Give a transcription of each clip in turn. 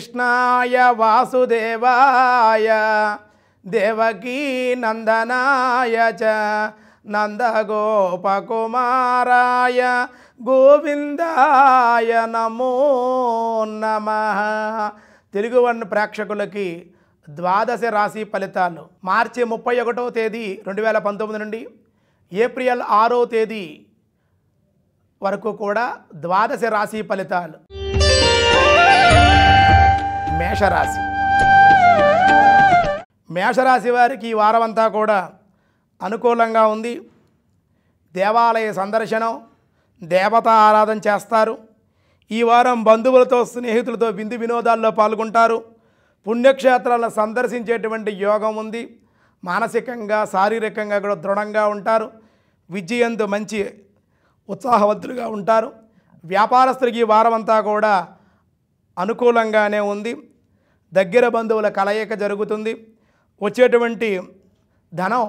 కృష్ణాయ వాసుదేవాయ దేవకీ నందనాయ చ నందగోపకుమారాయ గోవిందాయ నమో నమః. తెలుగువన్ ప్రేక్షకులకి ద్వాదశ రాశి ఫలితాలు మార్చి 31వ తేదీ 2019 నుండి ఏప్రిల్ 6వ తేదీ వరకు కూడా ద్వాదశ రాశి ఫలితాలు. మేషరాశి. మేషరాశి వారికి ఈ వారమంతా కూడా అనుకూలంగా ఉంది. దేవాలయ సందర్శనం, దేవతా ఆరాధన చేస్తారు. ఈ వారం బంధువులతో స్నేహితులతో విందు వినోదాల్లో పాల్గొంటారు. పుణ్యక్షేత్రాలను సందర్శించేటువంటి యోగం ఉంది. మానసికంగా శారీరకంగా కూడా దృఢంగా ఉంటారు. విజయంతో మంచి ఉత్సాహవంతులుగా ఉంటారు. వ్యాపారస్తులకి ఈ వారమంతా కూడా అనుకూలంగానే ఉంది. దగ్గర బంధువుల కలయిక జరుగుతుంది. వచ్చేటువంటి ధనం,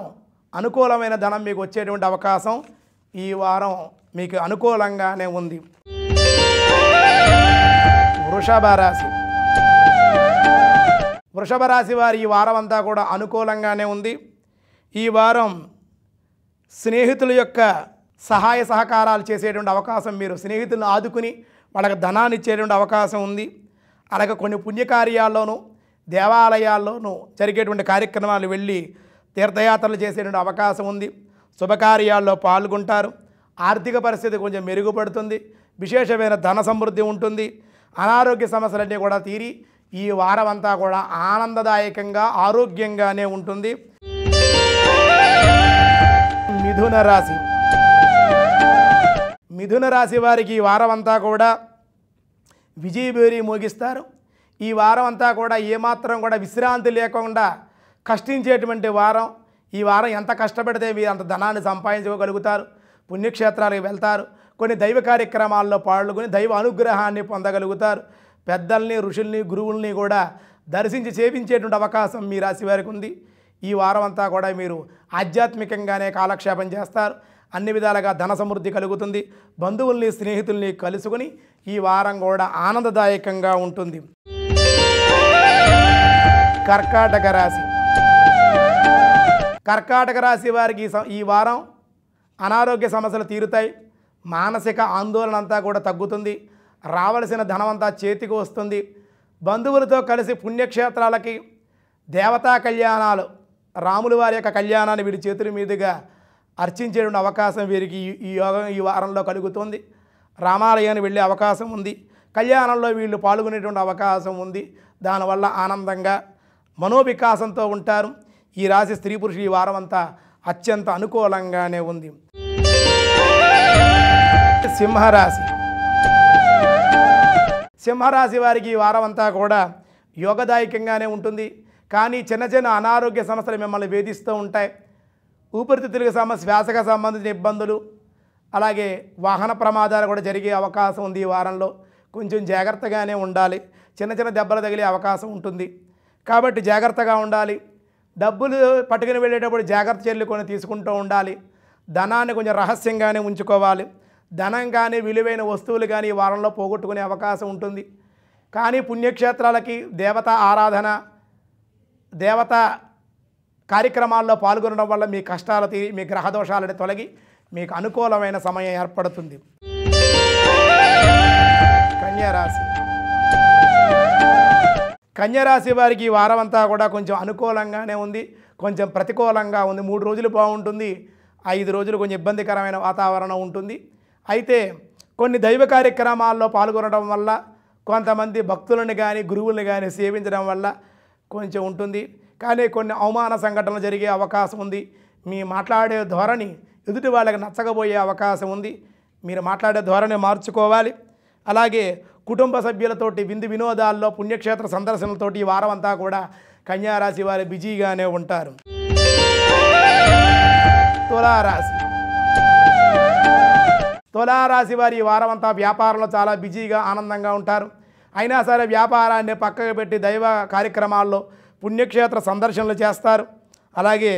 అనుకూలమైన ధనం మీకు వచ్చేటువంటి అవకాశం ఈ వారం మీకు అనుకూలంగానే ఉంది. వృషభ రాశి. వృషభ రాశి వారి ఈ వారం అంతా కూడా అనుకూలంగానే ఉంది. ఈ వారం స్నేహితుల యొక్క సహాయ సహకారాలు చేసేటువంటి అవకాశం, మీరు స్నేహితులను ఆదుకుని వాళ్ళకి ధనాన్ని ఇచ్చేటువంటి అవకాశం ఉంది. అలాగే కొన్ని పుణ్యకార్యాల్లోనూ దేవాలయాల్లోనూ జరిగేటువంటి కార్యక్రమాలు వెళ్ళి తీర్థయాత్రలు చేసేటువంటి అవకాశం ఉంది. శుభకార్యాల్లో పాల్గొంటారు. ఆర్థిక పరిస్థితి కొంచెం మెరుగుపడుతుంది. విశేషమైన ధన సమృద్ధి ఉంటుంది. అనారోగ్య సమస్యలన్నీ కూడా తీరి ఈ వారం అంతా కూడా ఆనందదాయకంగా ఆరోగ్యంగానే ఉంటుంది. మిథున రాశి. మిథున రాశి వారికి ఈ వారం అంతా కూడా విజయభేరి మోగిస్తారు. ఈ వారం అంతా కూడా ఏమాత్రం కూడా విశ్రాంతి లేకుండా కష్టించేటువంటి వారం. ఈ వారం ఎంత కష్టపడితే మీరు అంత ధనాన్ని సంపాదించుకోగలుగుతారు. పుణ్యక్షేత్రాలకు వెళ్తారు. కొన్ని దైవ కార్యక్రమాల్లో పాల్గొని దైవ అనుగ్రహాన్ని పొందగలుగుతారు. పెద్దల్ని, ఋషుల్ని, గురువుల్ని కూడా దర్శించి సేవించేటువంటి అవకాశం మీ రాశి వారికి ఉంది. ఈ వారం అంతా కూడా మీరు ఆధ్యాత్మికంగానే కాలక్షేపం చేస్తారు. అన్ని విధాలుగా ధన సమృద్ధి కలుగుతుంది. బంధువుల్ని, స్నేహితుల్ని కలుసుకొని ఈ వారం కూడా ఆనందదాయకంగా ఉంటుంది. కర్కాటక రాశి. కర్కాటక రాశి వారికి ఈ వారం అనారోగ్య సమస్యలు తీరుతాయి. మానసిక ఆందోళన అంతా కూడా తగ్గుతుంది. రావలసిన ధనమంతా చేతికి వస్తుంది. బంధువులతో కలిసి పుణ్యక్షేత్రాలకి దేవతా కళ్యాణాలు, రాముల వారి యొక్క కళ్యాణాన్ని వీరి చేతుల మీదుగా అర్చించేటువంటి అవకాశం వీరికి ఈ యోగం ఈ వారంలో కలుగుతుంది. రామాలయానికి వెళ్ళే అవకాశం ఉంది. కళ్యాణంలో వీళ్ళు పాల్గొనేటువంటి అవకాశం ఉంది. దానివల్ల ఆనందంగా మనోవికాసంతో ఉంటారు. ఈ రాశి స్త్రీ పురుషులు ఈ వారం అంతా అత్యంత అనుకూలంగానే ఉంది. సింహరాశి. సింహరాశి వారికి ఈ వారం అంతా కూడా యోగదాయకంగానే ఉంటుంది. కానీ చిన్న చిన్న అనారోగ్య సమస్యలు మిమ్మల్ని వేధిస్తూ ఉంటాయి. ఊపిరితిత్తులకు శ్వాసకు సంబంధించిన ఇబ్బందులు, అలాగే వాహన ప్రమాదాలు కూడా జరిగే అవకాశం ఉంది. ఈ వారంలో కొంచెం జాగ్రత్తగానే ఉండాలి. చిన్న చిన్న దెబ్బలు తగిలే అవకాశం ఉంటుంది. కాబట్టి జాగ్రత్తగా ఉండాలి. డబ్బులు పట్టుకుని వెళ్ళేటప్పుడు జాగ్రత్త చర్యలు కొన్ని తీసుకుంటూ ఉండాలి. ధనాన్ని కొంచెం రహస్యంగానే ఉంచుకోవాలి. ధనం కానీ విలువైన వస్తువులు కానీ ఈ వారంలో పోగొట్టుకునే అవకాశం ఉంటుంది. కానీ పుణ్యక్షేత్రాలకి దేవతా ఆరాధన, దేవతా కార్యక్రమాల్లో పాల్గొనడం వల్ల మీ కష్టాలు తీరి మీ గ్రహదోషాలను తొలగి మీకు అనుకూలమైన సమయం ఏర్పడుతుంది. కన్యారాశి. కన్యారాశి వారికి ఈ వారం అంతా కూడా కొంచెం అనుకూలంగానే ఉంది. కొంచెం ప్రతికూలంగా ఉంది. 3 రోజులు బాగుంటుంది. 5 రోజులు కొంచెం ఇబ్బందికరమైన వాతావరణం ఉంటుంది. అయితే కొన్ని దైవ కార్యక్రమాల్లో పాల్గొనడం వల్ల, కొంతమంది భక్తులను కానీ గురువులను కానీ సేవించడం వల్ల కొంచెం ఉంటుంది. కానీ కొన్ని అవమాన సంఘటనలు జరిగే అవకాశం ఉంది. మీ మాట్లాడే ధోరణి ఎదుటి వాళ్ళకి నచ్చకపోయే అవకాశం ఉంది. మీరు మాట్లాడే ధోరణి మార్చుకోవాలి. అలాగే కుటుంబ సభ్యులతోటి విందు వినోదాల్లో, పుణ్యక్షేత్ర సందర్శనలతోటి ఈ వారం అంతా కూడా కన్యారాశి వారు బిజీగానే ఉంటారు. తులారాశి. తులారాశి వారి ఈ వారం అంతా వ్యాపారంలో చాలా బిజీగా ఆనందంగా ఉంటారు. అయినా సరే వ్యాపారాన్ని పక్కకు పెట్టి దైవ కార్యక్రమాల్లో, పుణ్యక్షేత్ర సందర్శనలు చేస్తారు. అలాగే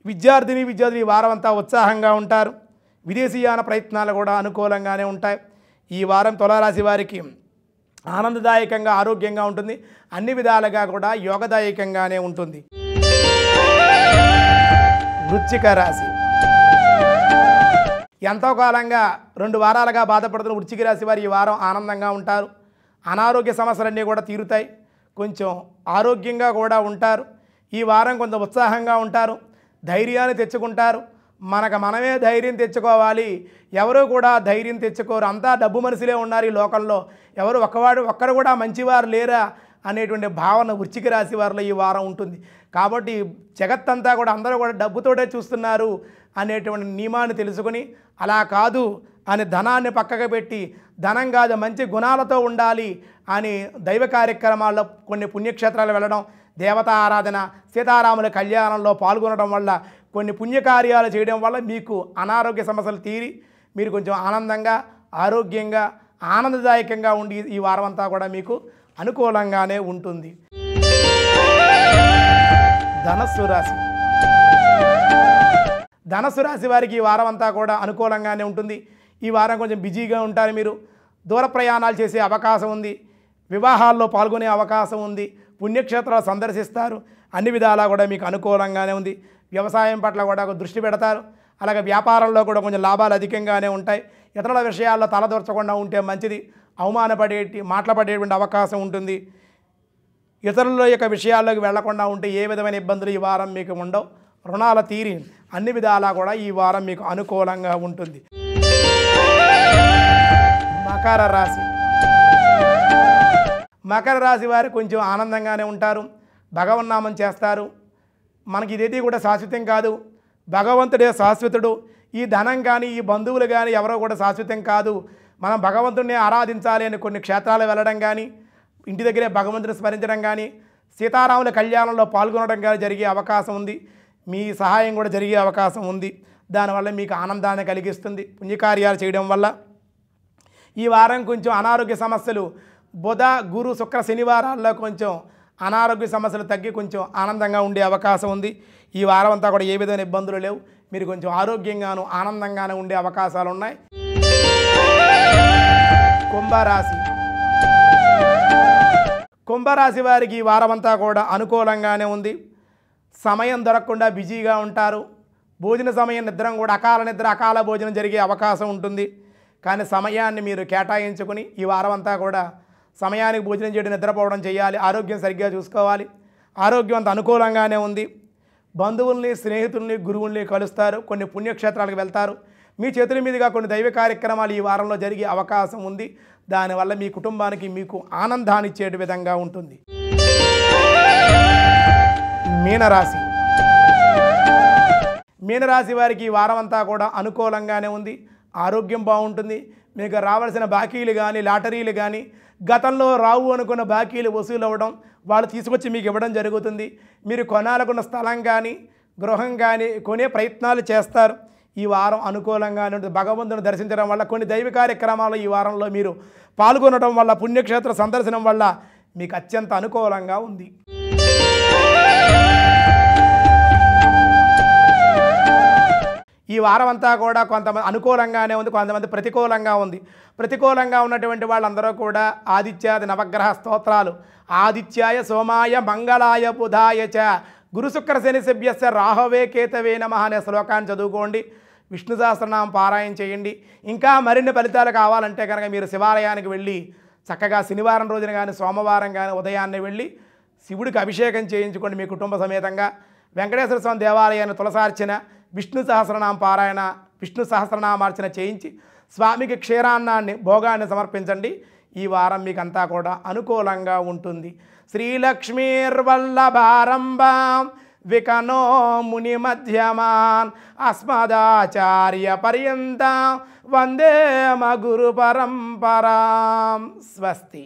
విద్యార్థులు ఈ వారం అంతా ఉత్సాహంగా ఉంటారు. విదేశీయాన ప్రయత్నాలు కూడా అనుకూలంగానే ఉంటాయి. ఈ వారం తులారాశి వారికి ఆనందదాయకంగా ఆరోగ్యంగా ఉంటుంది. అన్ని విధాలుగా కూడా యోగదాయకంగానే ఉంటుంది. వృశ్చిక రాశి. ఎంతో కాలంగా 2 వారాలుగా బాధపడుతున్న వృశ్చిక రాశి వారు ఈ వారం ఆనందంగా ఉంటారు. అనారోగ్య సమస్యలన్నీ కూడా తీరుతాయి. కొంచెం ఆరోగ్యంగా కూడా ఉంటారు. ఈ వారం కొంచెం ఉత్సాహంగా ఉంటారు. ధైర్యాన్ని తెచ్చుకుంటారు. మనమే ధైర్యం తెచ్చుకోవాలి. ఎవరు కూడా ధైర్యం తెచ్చుకోరు. అంతా డబ్బు మనుషులే ఉన్నారు ఈ లోకంలో. ఎవరు ఒక్కరు కూడా మంచివారు లేరా అనేటువంటి భావన వృశ్చిక రాశి వారిలో ఈ వారం ఉంటుంది. కాబట్టి జగత్తంతా కూడా అందరూ కూడా డబ్బుతోటే చూస్తున్నారు అనేటువంటి నియమాన్ని తెలుసుకొని, అలా కాదు అని ధనాన్ని పక్కకు పెట్టి, ధనం కాదు మంచి గుణాలతో ఉండాలి అని దైవ కార్యక్రమాల్లో కొన్ని పుణ్యక్షేత్రాలు వెళ్ళడం, దేవతా ఆరాధన, సీతారాముల కళ్యాణంలో పాల్గొనడం వల్ల, కొన్ని పుణ్యకార్యాలు చేయడం వల్ల మీకు అనారోగ్య సమస్యలు తీరి మీరు కొంచెం ఆనందంగా, ఆరోగ్యంగా, ఆనందదాయకంగా ఉండి ఈ వారం అంతా కూడా మీకు అనుకూలంగానే ఉంటుంది. ధనస్సు రాశి. ధనస్సు రాశి వారికి ఈ వారం అంతా కూడా అనుకూలంగానే ఉంటుంది. ఈ వారం కొంచెం బిజీగా ఉంటారు. మీరు దూర ప్రయాణాలు చేసే అవకాశం ఉంది. వివాహాల్లో పాల్గొనే అవకాశం ఉంది. పుణ్యక్షేత్రాలు సందర్శిస్తారు. అన్ని విధాలా కూడా మీకు అనుకూలంగానే ఉంది. వ్యవసాయం పట్ల కూడా దృష్టి పెడతారు. అలాగే వ్యాపారంలో కూడా కొంచెం లాభాలు అధికంగానే ఉంటాయి. ఇతరుల విషయాల్లో తలదూర్చకుండా ఉంటే మంచిది. మాట్లాడేటువంటి అవకాశం ఉంటుంది. ఇతరుల యొక్క విషయాల్లోకి వెళ్లకుండా ఉంటే ఏ విధమైన ఇబ్బందులు ఈ వారం మీకు ఉండవు. రుణాల తీరి అన్ని విధాలా కూడా ఈ వారం మీకు అనుకూలంగా ఉంటుంది. మకర రాశి. మకర రాశి వారు కొంచెం ఆనందంగానే ఉంటారు. భగవన్నామం చేస్తారు. మనకి ఇదేది కూడా శాశ్వతం కాదు. భగవంతుడే శాశ్వతుడు. ఈ ధనం కానీ, ఈ బంధువులు కానీ ఎవరో కూడా శాశ్వతం కాదు. మనం భగవంతుడిని ఆరాధించాలి అని కొన్ని క్షేత్రాలు వెళ్ళడం కానీ, ఇంటి దగ్గరే భగవంతుని స్మరించడం కానీ, సీతారాముల కళ్యాణంలో పాల్గొనడం కానీ జరిగే అవకాశం ఉంది. మీ సహాయం కూడా జరిగే అవకాశం ఉంది. దానివల్ల మీకు ఆనందాన్ని కలిగిస్తుంది. పుణ్యకార్యాలు చేయడం వల్ల ఈ వారం కొంచెం అనారోగ్య సమస్యలు బుధ, గురు, శుక్ర, శనివారాల్లో కొంచెం అనారోగ్య సమస్యలు తగ్గి కొంచెం ఆనందంగా ఉండే అవకాశం ఉంది. ఈ వారం అంతా కూడా ఏ విధమైన ఇబ్బందులు లేవు. మీరు కొంచెం ఆరోగ్యంగాను ఆనందంగానే ఉండే అవకాశాలు ఉన్నాయి. కుంభరాశి. కుంభరాశి వారికి ఈ వారం అంతా కూడా అనుకూలంగానే ఉంది. సమయం దొరకకుండా బిజీగా ఉంటారు. భోజన సమయం నిద్ర కూడా అకాల భోజనం జరిగే అవకాశం ఉంటుంది. కానీ సమయాన్ని మీరు కేటాయించుకొని ఈ వారం అంతా కూడా సమయానికి భోజనం చేయడం, నిద్రపోవడం చేయాలి. ఆరోగ్యం సరిగ్గా చూసుకోవాలి. ఆరోగ్యం అంత అనుకూలంగానే ఉంది. బంధువుల్ని, స్నేహితుల్ని, గురువుల్ని కలుస్తారు. కొన్ని పుణ్యక్షేత్రాలకు వెళ్తారు. మీ చేతుల మీదుగా కొన్ని దైవ కార్యక్రమాలు ఈ వారంలో జరిగే అవకాశం ఉంది. దానివల్ల మీ కుటుంబానికి మీకు ఆనందాన్ని ఇచ్చే విధంగా ఉంటుంది. మీనరాశి. మీనరాశి వారికి ఈ వారం అంతా కూడా అనుకూలంగానే ఉంది. ఆరోగ్యం బాగుంటుంది. మీకు రావాల్సిన బాకీలు కానీ, లాటరీలు కానీ, గతంలో రావు అనుకున్న బాకీలు వసూలు అవ్వడం, వాళ్ళు తీసుకొచ్చి మీకు ఇవ్వడం జరుగుతుంది. మీరు కొనాలనుకున్న స్థలం కానీ, గృహం కానీ కొనే ప్రయత్నాలు చేస్తారు. ఈ వారం అనుకూలంగానే ఉంటుంది. భగవంతుని దర్శించడం వల్ల, కొన్ని దైవ కార్యక్రమాలు ఈ వారంలో మీరు పాల్గొనడం వల్ల, పుణ్యక్షేత్ర సందర్శనం వల్ల మీకు అత్యంత అనుకూలంగా ఉంది. ఈ వారం అంతా కూడా కొంతమంది అనుకూలంగానే ఉంది, కొంతమంది ప్రతికూలంగా ఉంది. ప్రతికూలంగా ఉన్నటువంటి వాళ్ళందరూ కూడా ఆదిత్యాది నవగ్రహ స్తోత్రాలు, ఆదిత్యాయ సోమాయ మంగళాయ బుధాయ చ గురు శుక్ర శని శభ్యస్య రాహవే కేతవే నమః అనే శ్లోకాన్ని చదువుకోండి. విష్ణు సహస్రనామం పారాయణ చేయండి. ఇంకా మరిన్ని ఫలితాలు కావాలంటే కనుక మీరు శివాలయానికి వెళ్ళి చక్కగా శనివారం రోజున కానీ, సోమవారం కానీ ఉదయాన్నే వెళ్ళి శివుడికి అభిషేకం చేయించుకోండి. మీ కుటుంబ సమేతంగా వెంకటేశ్వర స్వామి దేవాలయాన్ని తులసార్చన, విష్ణు సహస్రనామ పారాయణ, విష్ణు సహస్రనామార్చన చేయించి స్వామికి క్షీరాన్నాన్ని, భోగాన్ని సమర్పించండి. ఈ వారం మీకు అంతా కూడా అనుకూలంగా ఉంటుంది. శ్రీలక్ష్మీర్వల్లభారంభాం వికనో ముని మధ్యమాన్ అస్మదాచార్య పర్యంతం వందే మ గురు పరంపరాం. స్వస్తి.